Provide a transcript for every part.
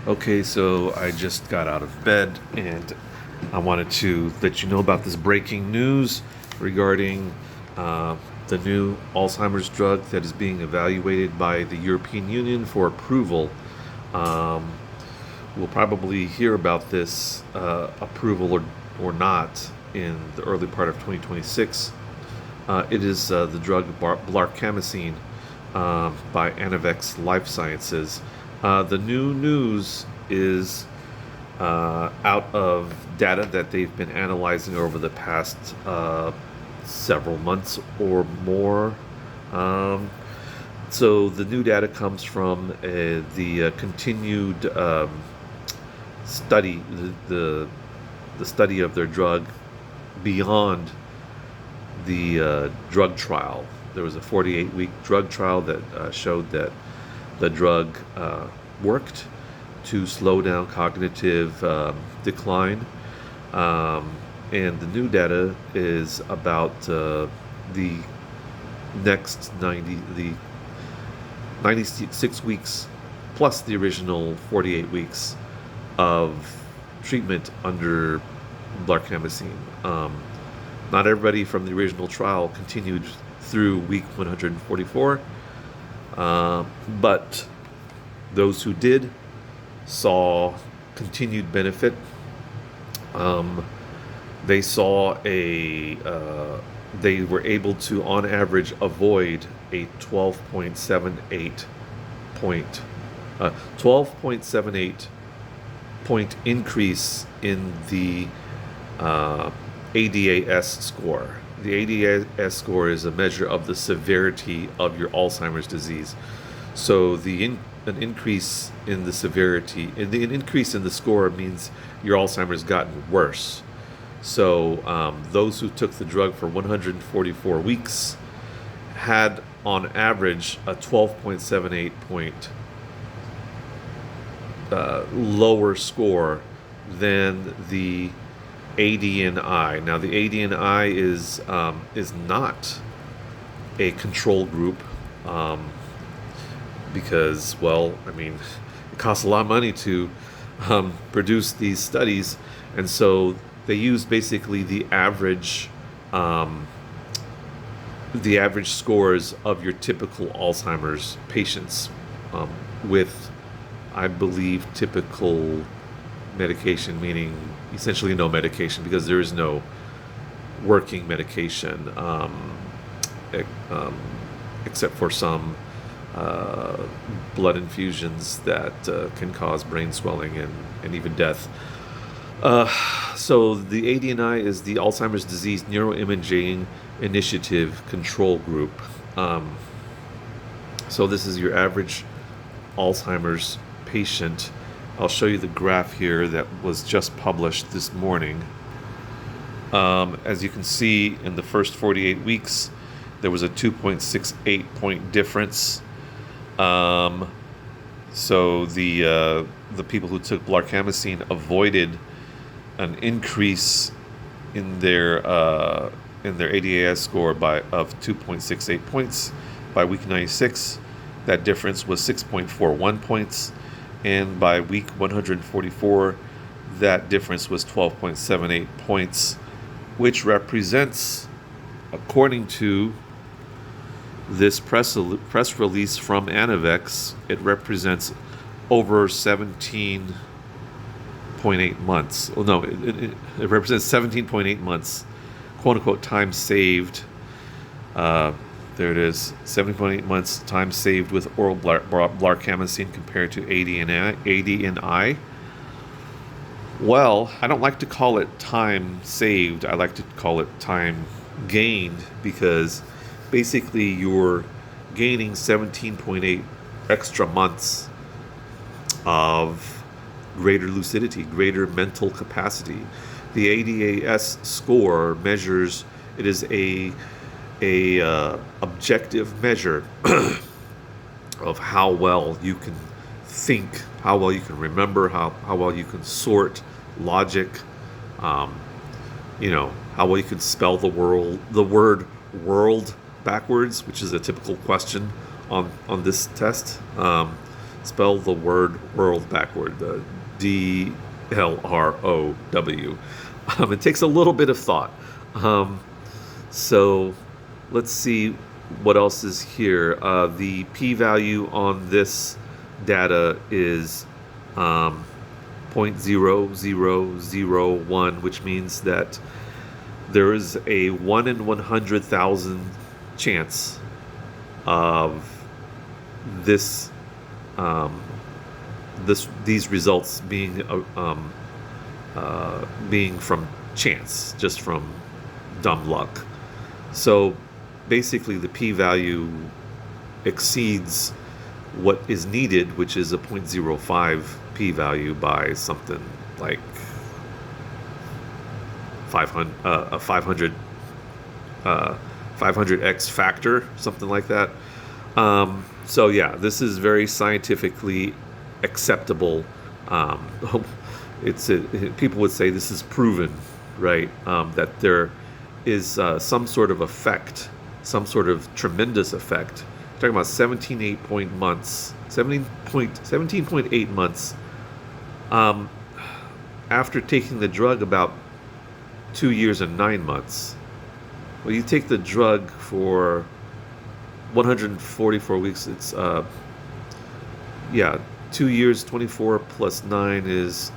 Okay, so I just got out of bed and I wanted to let you know about this breaking news regarding the new Alzheimer's drug that is being evaluated by the European Union for approval. Um, we'll probably hear about this approval or not in the early part of 2026. It is the drug Blarcamesine by Anavex Life Sciences. The new news is out of data that they've been analyzing over the past several months or more. Um, so the new data comes from the continued study, the study of their drug beyond the drug trial. There was a 48-week drug trial that showed that the drug worked to slow down cognitive decline. Um, and the new data is about the next 96 weeks plus the original 48 weeks of treatment under blarcamesine. Not everybody from the original trial continued through week 144, but those who did saw continued benefit. Um, they saw they were able to, on average, avoid a point, 12.78 point increase in the ADAS score. The ADAS score is a measure of the severity of your Alzheimer's disease. So an increase in the severity, an increase in the score means your Alzheimer's gotten worse. So those who took the drug for 144 weeks had, on average, a 12.78 point lower score than the ADNI. Now, the ADNI is not a control group because, well, I mean, it costs a lot of money to produce these studies, and so they use basically the average scores of your typical Alzheimer's patients with, I believe, typical medication, meaning essentially no medication, because there is no working medication except for some blood infusions that can cause brain swelling and even death. So the ADNI is the Alzheimer's Disease Neuroimaging Initiative Control Group. So this is your average Alzheimer's patient. I'll show you the graph here that was just published this morning. As you can see, in the first 48 weeks, there was a 2.68 point difference. So the people who took blarcamesine avoided an increase in their ADAS score of 2.68 points by week 96. That difference was 6.41 points, and by week 144, that difference was 12.78 points, which represents, according to this press release from Anavex, it represents over 17.8 months. Oh, no, it represents 17.8 months, quote unquote, time saved. There it is, 17.8 months time saved with oral blarcamesine compared to ADNI. Well, I don't like to call it time saved. I like to call it time gained, because basically you're gaining 17.8 extra months of greater lucidity, greater mental capacity. The ADAS score measures, it is a objective measure of how well you can think, how well you can remember, how well you can sort logic, how well you can spell the word world backwards, which is a typical question on this test. Spell the word world backward. DLROW. It takes a little bit of thought. Um, so let's see what else is here. The p-value on this data is 0.0001, which means that there is a 1 in 100,000 chance of this these results being from chance, just from dumb luck. So basically, the p-value exceeds what is needed, which is a 0.05 p-value, by something like 500x factor, something like that. So yeah, this is very scientifically acceptable. People would say this is proven, right? That there is some sort of effect, some sort of tremendous effect. We're talking about 17.8 months after taking the drug, about 2 years and 9 months. Well, you take the drug for 144 weeks. It's 2 years, 24 plus 9 is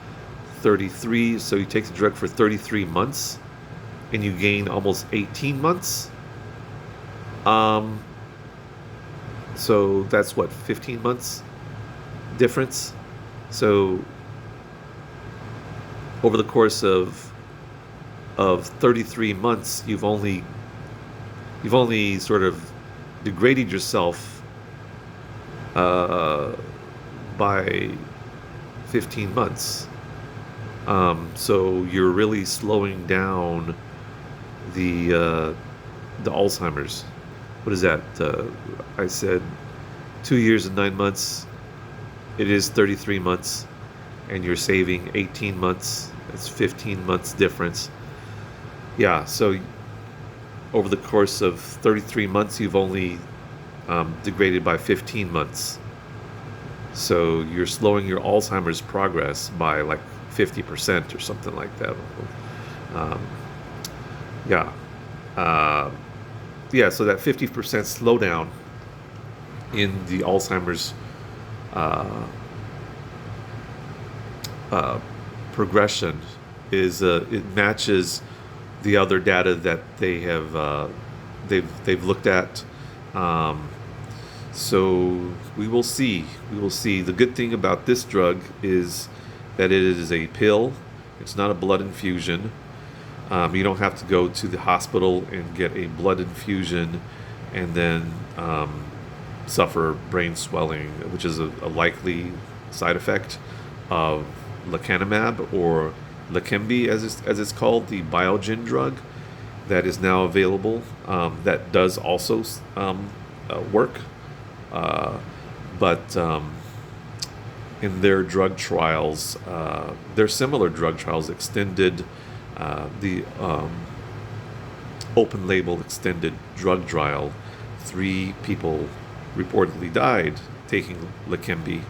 33. So you take the drug for 33 months, and you gain almost 18 months. So that's what, 15 months difference. So over the course of 33 months, you've only sort of degraded yourself by 15 months. So you're really slowing down the Alzheimer's. What is that? I said 2 years and 9 months. It is 33 months, and you're saving 18 months. That's 15 months difference. Yeah, so over the course of 33 months, you've only degraded by 15 months. So you're slowing your Alzheimer's progress by like 50% or something like that. So that 50% slowdown in the Alzheimer's progression is it matches the other data that they have they've looked at. So we will see. The good thing about this drug is that it is a pill. It's not a blood infusion. You don't have to go to the hospital and get a blood infusion and then suffer brain swelling, which is a likely side effect of lecanemab, or Leqembi, as it's called, the Biogen drug that is now available. That does also work, but in their drug trials, their similar drug trials extended the open label extended drug trial. 3 people reportedly died taking Leqembi.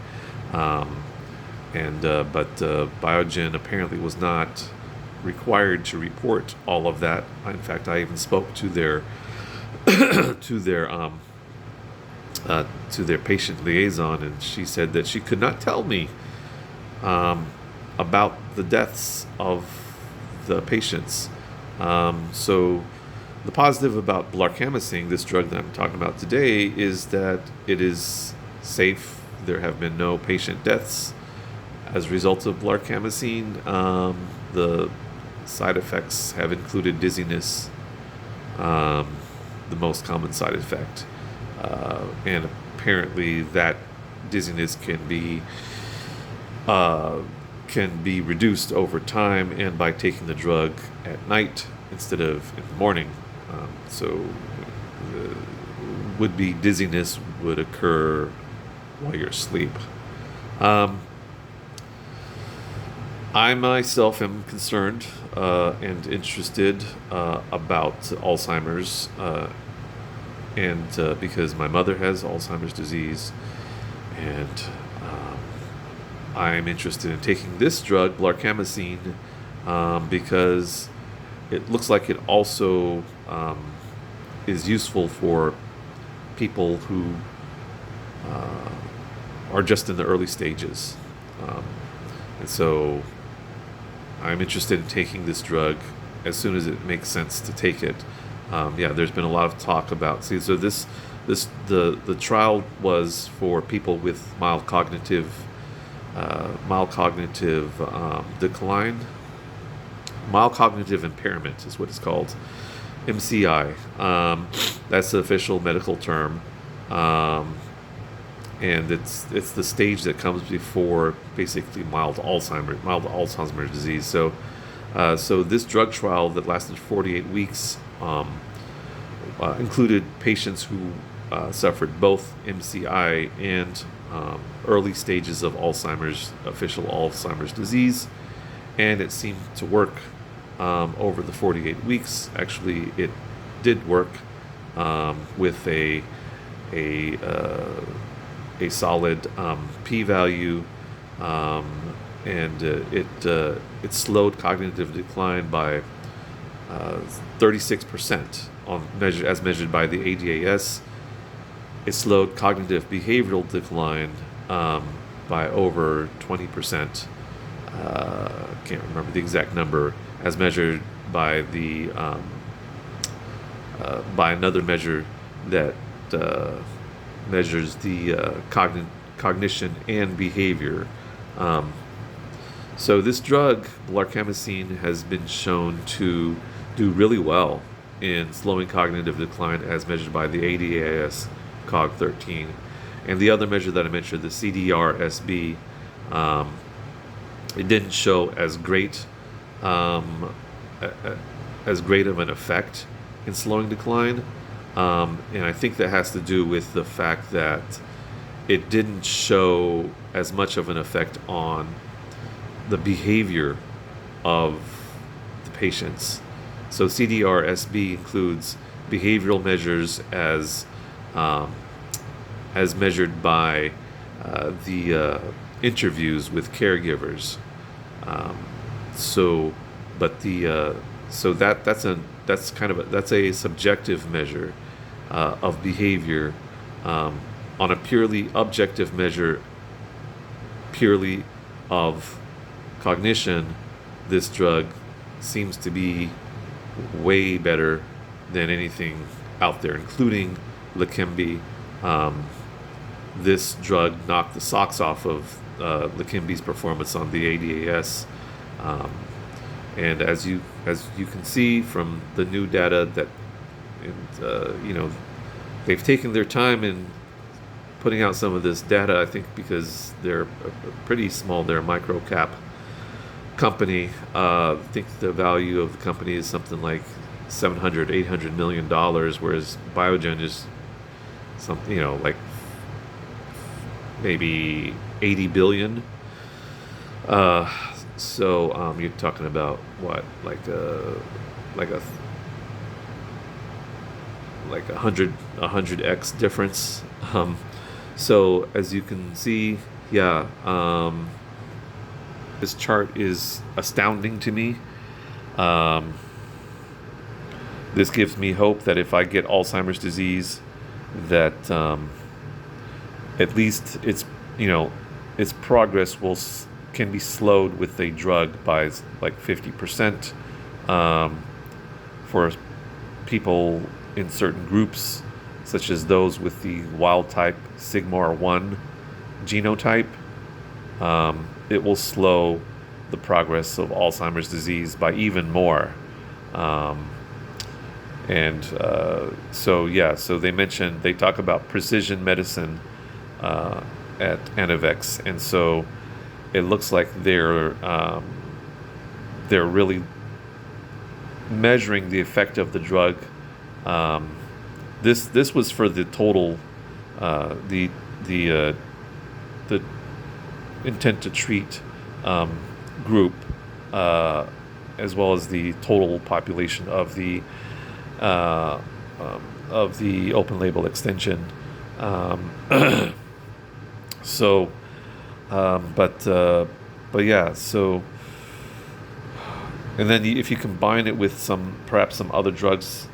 But Biogen apparently was not required to report all of that. In fact, I even spoke to their to their patient liaison, and she said that she could not tell me about the deaths of the patients. So the positive about Blarcamesine, this drug that I'm talking about today, is that it is safe. There have been no patient deaths as a result of Blarcamesine. The side effects have included dizziness, the most common side effect, and apparently that dizziness can be reduced over time, and by taking the drug at night instead of in the morning. So would-be dizziness would occur while you're asleep. I myself am concerned and interested about Alzheimer's, and because my mother has Alzheimer's disease, and I'm interested in taking this drug, Blarcamesine, because it looks like it also is useful for people who are just in the early stages. Um, and so I'm interested in taking this drug as soon as it makes sense to take it. Yeah, there's been a lot of talk about. See, so the trial was for people with decline, mild cognitive impairment is what it's called, MCI. That's the official medical term, and it's the stage that comes before basically mild Alzheimer's disease. So this drug trial that lasted 48 weeks included patients who suffered both MCI and early stages of official Alzheimer's disease, and it seemed to work over the 48 weeks. Actually, it did work with a solid p-value, and it slowed cognitive decline by 36% as measured by the ADAS. It slowed cognitive behavioral decline by over 20%. Can't remember the exact number, as measured by by another measure that measures the cognition and behavior. So this drug, Blarcamesine, has been shown to do really well in slowing cognitive decline as measured by the ADAS COG-13. And the other measure that I mentioned, the CDR-SB, it didn't show as great of an effect in slowing decline. And I think that has to do with the fact that it didn't show as much of an effect on the behavior of the patients. So CDR-SB includes behavioral measures as measured by the interviews with caregivers. That's a subjective measure of behavior. On a purely objective measure, purely of cognition, this drug seems to be way better than anything out there, including Leqembi. This drug knocked the socks off of Leqembi's performance on the ADAS, and as you can see from the new data that, they've taken their time in putting out some of this data. I think because they're pretty small, they're a micro cap company. I think the value of the company is something like $700-800 million, whereas Biogen is something, like maybe 80 billion. So you're talking about what, like a 100x difference. So as you can see, this chart is astounding to me. This gives me hope that if I get Alzheimer's disease, that at least its progress can be slowed with a drug by like 50%. For people in certain groups, such as those with the wild type sigma-1 genotype, it will slow the progress of Alzheimer's disease by even more. So they talk about precision medicine at Anavex, and so it looks like they're really measuring the effect of the drug. This was for the total the intent to treat group, as well as the total population of the open label extension. So But yeah, so and then if you combine it with perhaps some other drugs,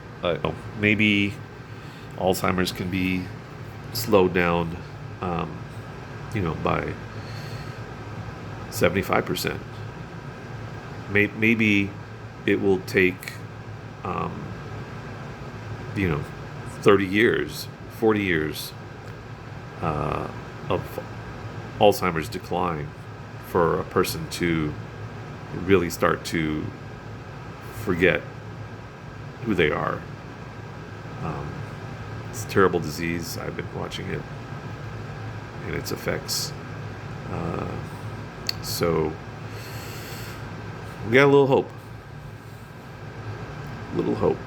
maybe Alzheimer's can be slowed down, um, by 75%. Maybe it will take, um, you know, 30 years, 40 years of Alzheimer's decline for a person to really start to forget who they are. Um, it's a terrible disease. I've been watching it and its effects. Uh, so we got a little hope. Little hope.